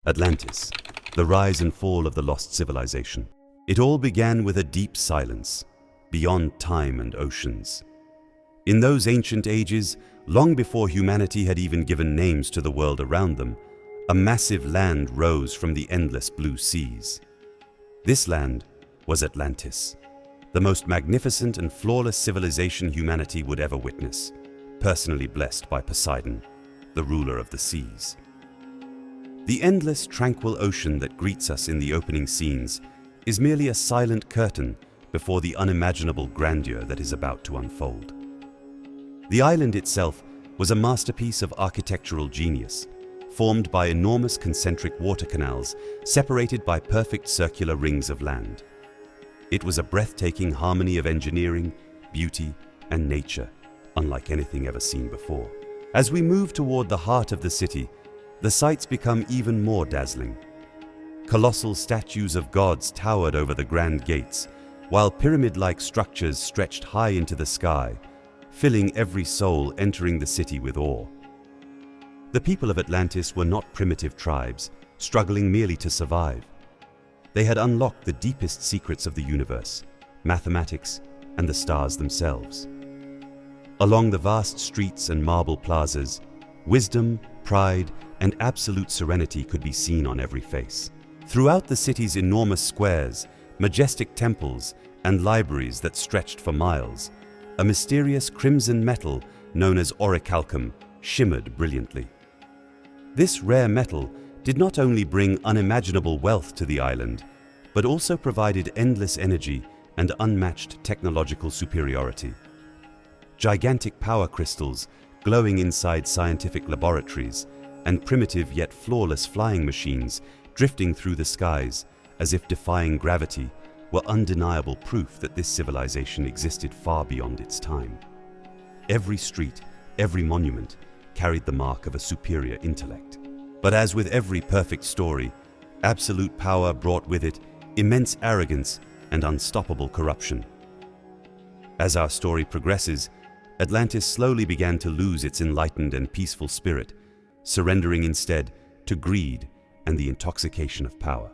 Atlantis, the rise and fall of the lost civilization. It all began with a deep silence, beyond time and oceans. In those ancient ages, long before humanity had even given names to the world around them, a massive land rose from the endless blue seas. This land was Atlantis, the most magnificent and flawless civilization humanity would ever witness, personally blessed by Poseidon, the ruler of the seas. The endless, tranquil ocean that greets us in the opening scenes is merely a silent curtain before the unimaginable grandeur that is about to unfold. The island itself was a masterpiece of architectural genius, formed by enormous concentric water canals separated by perfect circular rings of land. It was a breathtaking harmony of engineering, beauty, and nature, unlike anything ever seen before. As we move toward the heart of the city, the sights become even more dazzling. Colossal statues of gods towered over the grand gates, while pyramid-like structures stretched high into the sky, filling every soul entering the city with awe. The people of Atlantis were not primitive tribes, struggling merely to survive. They had unlocked the deepest secrets of the universe, mathematics, and the stars themselves. Along the vast streets and marble plazas, wisdom, pride, and absolute serenity could be seen on every face. Throughout the city's enormous squares, majestic temples, and libraries that stretched for miles, a mysterious crimson metal known as orichalcum shimmered brilliantly. This rare metal did not only bring unimaginable wealth to the island, but also provided endless energy and unmatched technological superiority. Gigantic power crystals glowing inside scientific laboratories and primitive yet flawless flying machines drifting through the skies as if defying gravity were undeniable proof that this civilization existed far beyond its time. Every street, every monument carried the mark of a superior intellect. But as with every perfect story, absolute power brought with it immense arrogance and unstoppable corruption. As our story progresses, Atlantis slowly began to lose its enlightened and peaceful spirit, surrendering instead to greed and the intoxication of power.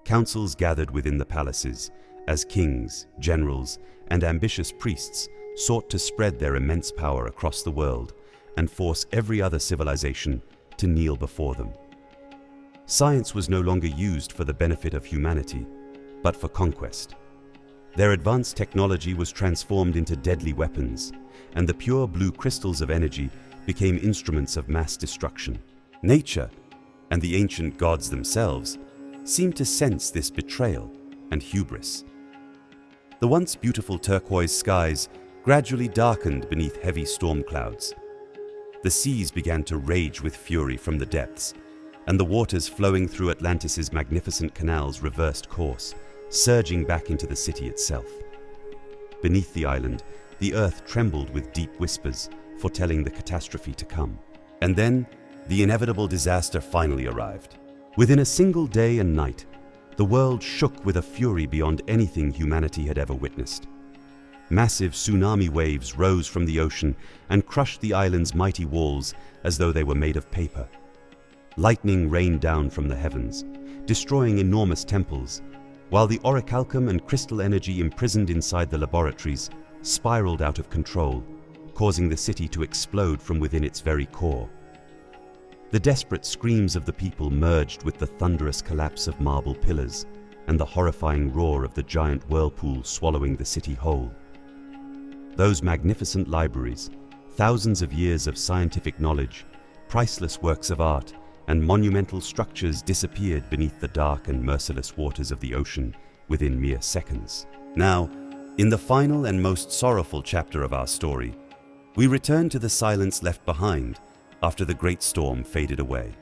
Councils gathered within the palaces as kings, generals, and ambitious priests sought to spread their immense power across the world and force every other civilization to kneel before them. Science was no longer used for the benefit of humanity, but for conquest. Their advanced technology was transformed into deadly weapons, and the pure blue crystals of energy became instruments of mass destruction. Nature, and the ancient gods themselves, seemed to sense this betrayal and hubris. The once beautiful turquoise skies gradually darkened beneath heavy storm clouds. The seas began to rage with fury from the depths, and the waters flowing through Atlantis's magnificent canals reversed course, surging back into the city itself. Beneath the island, the earth trembled with deep whispers, foretelling the catastrophe to come. And then, the inevitable disaster finally arrived. Within a single day and night, the world shook with a fury beyond anything humanity had ever witnessed. Massive tsunami waves rose from the ocean and crushed the island's mighty walls as though they were made of paper. Lightning rained down from the heavens, destroying enormous temples, while the orichalcum and crystal energy imprisoned inside the laboratories spiraled out of control, causing the city to explode from within its very core. The desperate screams of the people merged with the thunderous collapse of marble pillars and the horrifying roar of the giant whirlpool swallowing the city whole. Those magnificent libraries, thousands of years of scientific knowledge, priceless works of art, and monumental structures disappeared beneath the dark and merciless waters of the ocean within mere seconds. Now, in the final and most sorrowful chapter of our story, we return to the silence left behind after the great storm faded away.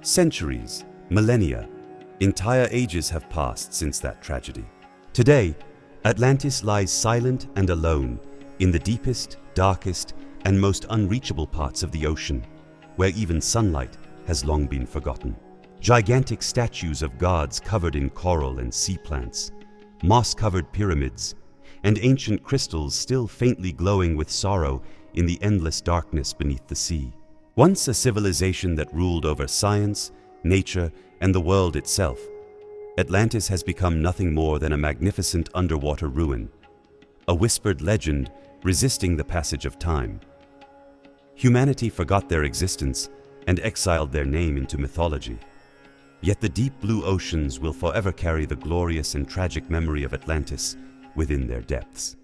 Centuries, millennia, entire ages have passed since that tragedy. Today, Atlantis lies silent and alone in the deepest, darkest, and most unreachable parts of the ocean, where even sunlight has long been forgotten. Gigantic statues of gods covered in coral and sea plants, moss-covered pyramids, and ancient crystals still faintly glowing with sorrow in the endless darkness beneath the sea. Once a civilization that ruled over science, nature, and the world itself, Atlantis has become nothing more than a magnificent underwater ruin, a whispered legend resisting the passage of time. Humanity forgot their existence and exiled their name into mythology. Yet the deep blue oceans will forever carry the glorious and tragic memory of Atlantis within their depths.